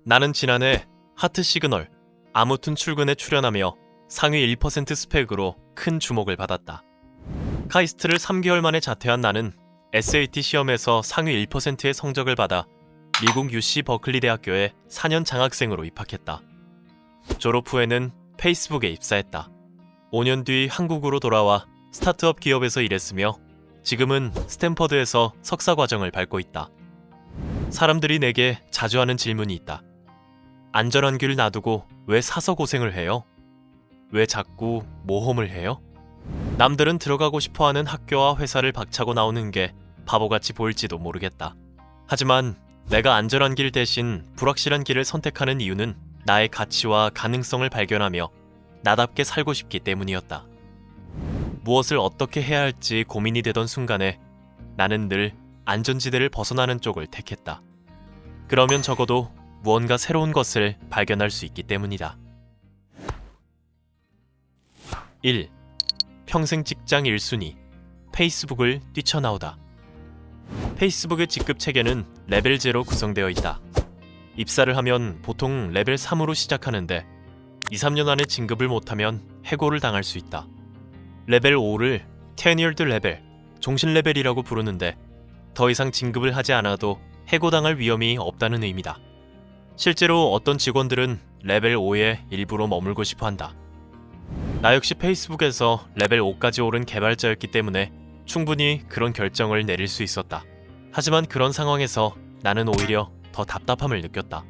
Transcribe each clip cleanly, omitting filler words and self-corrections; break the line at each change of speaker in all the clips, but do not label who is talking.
나는 지난해 하트 시그널, 아무튼 출근에 출연하며 상위 1% 스펙으로 큰 주목을 받았다. 카이스트를 3개월 만에 자퇴한 나는 SAT 시험에서 상위 1%의 성적을 받아 미국 UC 버클리 대학교에 4년 장학생으로 입학했다. 졸업 후에는 페이스북에 입사했다. 5년 뒤 한국으로 돌아와 스타트업 기업에서 일했으며 지금은 스탠퍼드에서 석사 과정을 밟고 있다. 사람들이 내게 자주 하는 질문이 있다. 안전한 길 놔두고 왜 사서 고생을 해요? 왜 자꾸 모험을 해요? 남들은 들어가고 싶어하는 학교와 회사를 박차고 나오는 게 바보같이 보일지도 모르겠다. 하지만 내가 안전한 길 대신 불확실한 길을 선택하는 이유는 나의 가치와 가능성을 발견하며 나답게 살고 싶기 때문이었다. 무엇을 어떻게 해야 할지 고민이 되던 순간에 나는 늘 안전지대를 벗어나는 쪽을 택했다. 그러면 적어도 무언가 새로운 것을 발견할 수 있기 때문이다. 1. 평생 직장 1순위, 페이스북을 뛰쳐나오다. 페이스북의 직급 체계는 레벨 0로 구성되어 있다. 입사를 하면 보통 레벨 3으로 시작하는데 2, 3년 안에 진급을 못하면 해고를 당할 수 있다. 레벨 5를 tenured 레벨, 종신 레벨이라고 부르는데 더 이상 진급을 하지 않아도 해고당할 위험이 없다는 의미다. 실제로 어떤 직원들은 레벨 5에 일부러 머물고 싶어 한다. 나 역시 페이스북에서 레벨 5까지 오른 개발자였기 때문에 충분히 그런 결정을 내릴 수 있었다. 하지만 그런 상황에서 나는 오히려 더 답답함을 느꼈다.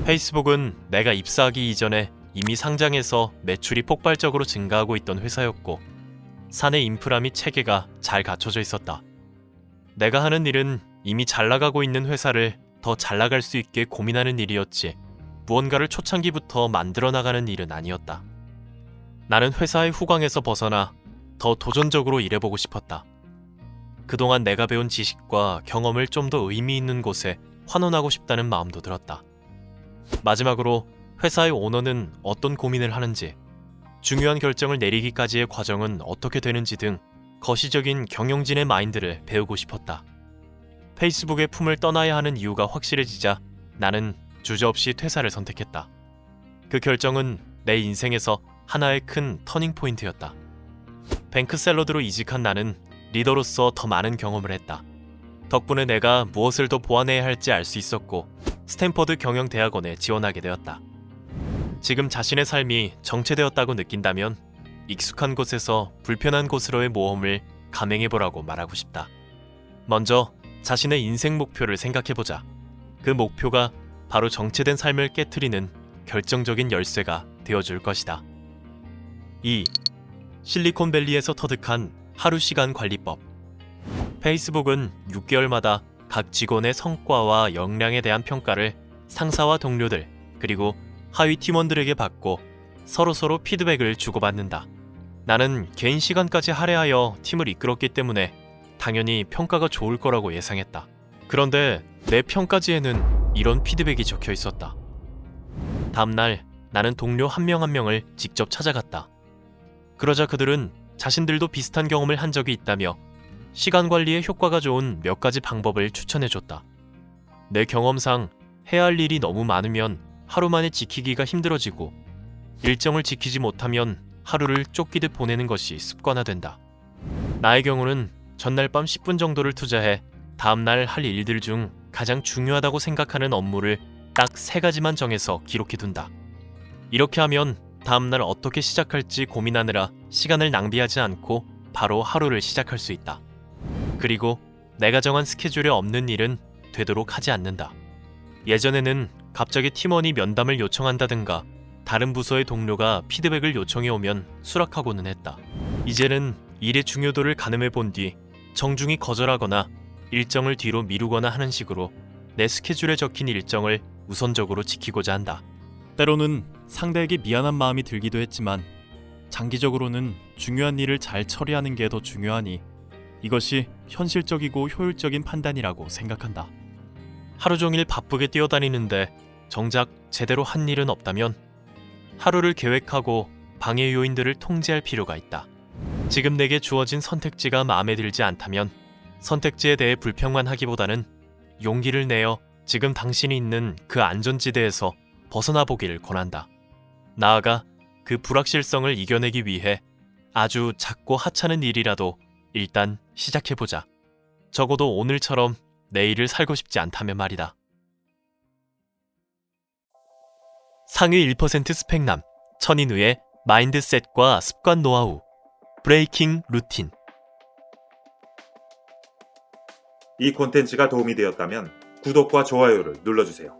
페이스북은 내가 입사하기 이전에 이미 상장해서 매출이 폭발적으로 증가하고 있던 회사였고 사내 인프라 및 체계가 잘 갖춰져 있었다. 내가 하는 일은 이미 잘 나가고 있는 회사를 더 잘 나갈 수 있게 고민하는 일이었지 무언가를 초창기부터 만들어 나가는 일은 아니었다. 나는 회사의 후광에서 벗어나 더 도전적으로 일해보고 싶었다. 그동안 내가 배운 지식과 경험을 좀 더 의미 있는 곳에 환원하고 싶다는 마음도 들었다. 마지막으로 회사의 오너는 어떤 고민을 하는지, 중요한 결정을 내리기까지의 과정은 어떻게 되는지 등 거시적인 경영진의 마인드를 배우고 싶었다. 페이스북의 품을 떠나야 하는 이유가 확실해지자 나는 주저없이 퇴사를 선택했다. 그 결정은 내 인생에서 하나의 큰 터닝포인트였다. 뱅크 샐러드로 이직한 나는 리더로서 더 많은 경험을 했다. 덕분에 내가 무엇을 더 보완해야 할지 알 수 있었고 스탠퍼드 경영대학원에 지원하게 되었다. 지금 자신의 삶이 정체되었다고 느낀다면 익숙한 곳에서 불편한 곳으로의 모험을 감행해보라고 말하고 싶다. 먼저 자신의 인생 목표를 생각해보자. 그 목표가 바로 정체된 삶을 깨트리는 결정적인 열쇠가 되어줄 것이다. 2. 실리콘밸리에서 터득한 하루 시간 관리법. 페이스북은 6개월마다 각 직원의 성과와 역량에 대한 평가를 상사와 동료들 그리고 하위 팀원들에게 받고 서로서로 피드백을 주고받는다. 나는 개인 시간까지 할애하여 팀을 이끌었기 때문에 당연히 평가가 좋을 거라고 예상했다. 그런데 내 평가지에는 이런 피드백이 적혀 있었다. 다음날 나는 동료 한 명 한 명을 직접 찾아갔다. 그러자 그들은 자신들도 비슷한 경험을 한 적이 있다며 시간 관리에 효과가 좋은 몇 가지 방법을 추천해줬다. 내 경험상 해야 할 일이 너무 많으면 하루 만에 지키기가 힘들어지고 일정을 지키지 못하면 하루를 쫓기듯 보내는 것이 습관화된다. 나의 경우는 전날 밤 10분 정도를 투자해 다음날 할 일들 중 가장 중요하다고 생각하는 업무를 딱 3가지만 정해서 기록해둔다. 이렇게 하면 다음날 어떻게 시작할지 고민하느라 시간을 낭비하지 않고 바로 하루를 시작할 수 있다. 그리고 내가 정한 스케줄에 없는 일은 되도록 하지 않는다. 예전에는 갑자기 팀원이 면담을 요청한다든가 다른 부서의 동료가 피드백을 요청해 오면 수락하고는 했다. 이제는 일의 중요도를 가늠해 본 뒤 정중히 거절하거나 일정을 뒤로 미루거나 하는 식으로 내 스케줄에 적힌 일정을 우선적으로 지키고자 한다.
때로는 상대에게 미안한 마음이 들기도 했지만 장기적으로는 중요한 일을 잘 처리하는 게 더 중요하니 이것이 현실적이고 효율적인 판단이라고 생각한다.
하루 종일 바쁘게 뛰어다니는데 정작 제대로 한 일은 없다면 하루를 계획하고 방해 요인들을 통제할 필요가 있다. 지금 내게 주어진 선택지가 마음에 들지 않다면 선택지에 대해 불평만 하기보다는 용기를 내어 지금 당신이 있는 그 안전지대에서 벗어나 보길 권한다. 나아가 그 불확실성을 이겨내기 위해 아주 작고 하찮은 일이라도 일단 시작해보자. 적어도 오늘처럼 내일을 살고 싶지 않다면 말이다. 상위 1% 스펙남, 천인우의 마인드셋과 습관 노하우, 브레이킹 루틴.
이 콘텐츠가 도움이 되었다면 구독과 좋아요를 눌러주세요.